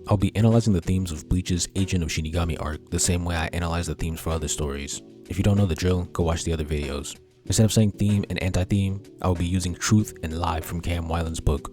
I'll be analyzing the themes of Bleach's Agent of Shinigami arc the same way I analyze the themes for other stories. If you don't know the drill, go watch the other videos. Instead of saying theme and anti-theme, I will be using truth and lie from Cam Weiland's book.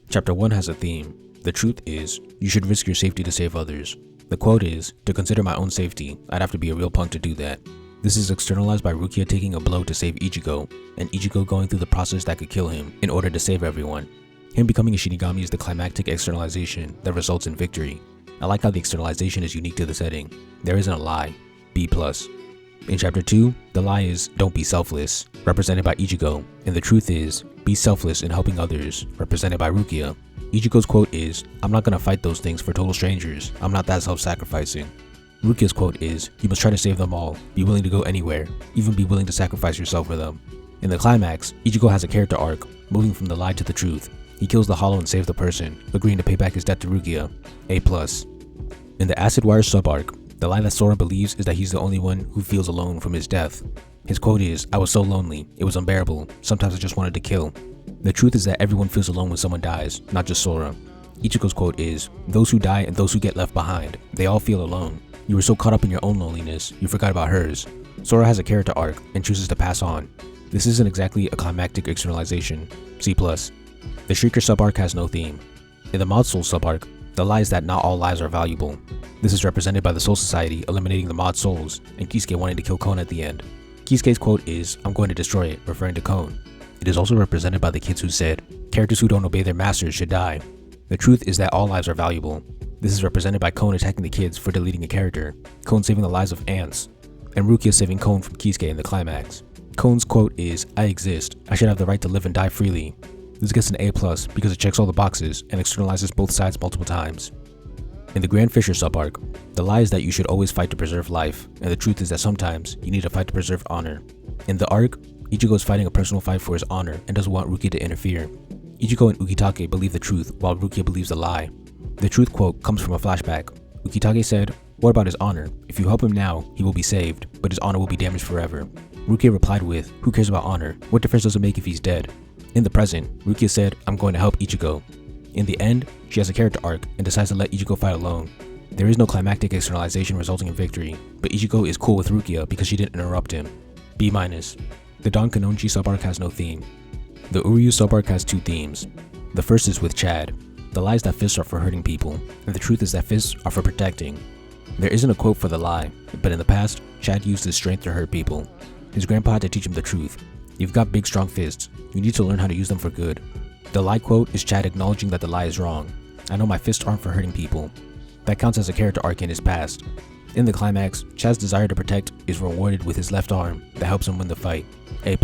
Chapter 1 has a theme. The truth is, you should risk your safety to save others. The quote is, to consider my own safety, I'd have to be a real punk to do that. This is externalized by Rukia taking a blow to save Ichigo, and Ichigo going through the process that could kill him in order to save everyone. Him becoming a Shinigami is the climactic externalization that results in victory. I like how the externalization is unique to the setting. There isn't a lie. B+. In Chapter 2, the lie is, don't be selfless, represented by Ichigo, and the truth is, be selfless in helping others, represented by Rukia. Ichigo's quote is, I'm not gonna fight those things for total strangers, I'm not that self-sacrificing. Rukia's quote is, you must try to save them all, be willing to go anywhere, even be willing to sacrifice yourself for them. In the climax, Ichigo has a character arc, moving from the lie to the truth. He kills the hollow and saves the person, agreeing to pay back his debt to Rukia. A+. In the acidwire sub-arc, the lie that Sora believes is that he's the only one who feels alone from his death. His quote is, I was so lonely, it was unbearable, sometimes I just wanted to kill. The truth is that everyone feels alone when someone dies, not just Sora. Ichigo's quote is, those who die and those who get left behind, they all feel alone. You were so caught up in your own loneliness, you forgot about hers. Sora has a character arc and chooses to pass on. This isn't exactly a climactic externalization. C+. The Shrieker sub-arc has no theme. In the Mod Soul sub-arc, the lie is that not all lives are valuable. This is represented by the Soul Society eliminating the Mod Souls, and Kisuke wanting to kill Kon at the end. Kisuke's quote is, I'm going to destroy it, referring to Kon. It is also represented by the kids who said, characters who don't obey their masters should die. The truth is that all lives are valuable. This is represented by Kon attacking the kids for deleting a character, Kon saving the lives of ants, and Rukia saving Kon from Kisuke in the climax. Kon's quote is, I exist, I should have the right to live and die freely. This gets an A+ because it checks all the boxes and externalizes both sides multiple times. In the Grand Fisher sub-arc, the lie is that you should always fight to preserve life, and the truth is that sometimes you need to fight to preserve honor. In the arc, Ichigo is fighting a personal fight for his honor and doesn't want Rukia to interfere. Ichigo and Ukitake believe the truth while Rukia believes the lie. The truth quote comes from a flashback. Ukitake said, what about his honor? If you help him now, he will be saved, but his honor will be damaged forever. Rukia replied with, who cares about honor? What difference does it make if he's dead? In the present, Rukia said, I'm going to help Ichigo. In the end, she has a character arc and decides to let Ichigo fight alone. There is no climactic externalization resulting in victory, but Ichigo is cool with Rukia because she didn't interrupt him. B-. The Don Kanonji sub-arc has no theme. The Uryu sub-arc has two themes. The first is with Chad. The lie is that fists are for hurting people, and the truth is that fists are for protecting. There isn't a quote for the lie, but in the past, Chad used his strength to hurt people. His grandpa had to teach him the truth. You've got big strong fists, you need to learn how to use them for good. The lie quote is Chad acknowledging that the lie is wrong. I know my fists aren't for hurting people. That counts as a character arc in his past. In the climax, Chad's desire to protect is rewarded with his left arm that helps him win the fight. A+.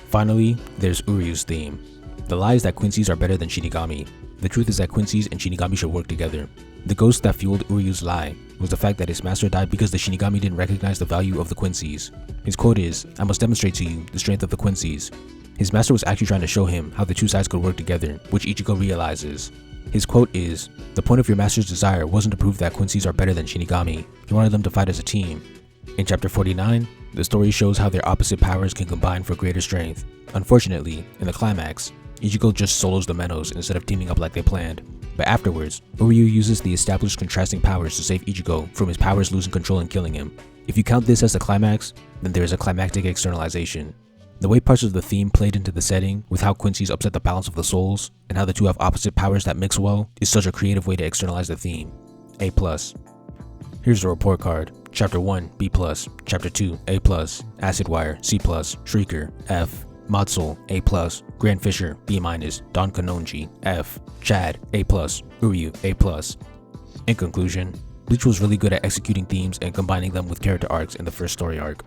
Finally, there's Uryu's theme. The lie is that Quincy's are better than Shinigami. The truth is that Quincy's and Shinigami should work together. The ghost that fueled Uryu's lie was the fact that his master died because the Shinigami didn't recognize the value of the Quincy's. His quote is, I must demonstrate to you the strength of the Quincy's. His master was actually trying to show him how the two sides could work together, which Ichigo realizes. His quote is, the point of your master's desire wasn't to prove that Quincy's are better than Shinigami. He wanted them to fight as a team. In Chapter 49, the story shows how their opposite powers can combine for greater strength. Unfortunately, in the climax, Ichigo just solos the Menos instead of teaming up like they planned. But afterwards, Uryu uses the established contrasting powers to save Ichigo from his powers losing control and killing him. If you count this as the climax, then there is a climactic externalization. The way parts of the theme played into the setting, with how Quincy's upset the balance of the souls, and how the two have opposite powers that mix well, is such a creative way to externalize the theme. A+. Here's the report card. Chapter 1, B+, Chapter 2, A+, Acidwire, C+, Shrieker, F, Mod Soul, A+, Grand Fisher, B-, Don Kanonji, F, Chad, A+, Uryu, A+. In conclusion, Bleach was really good at executing themes and combining them with character arcs in the first story arc.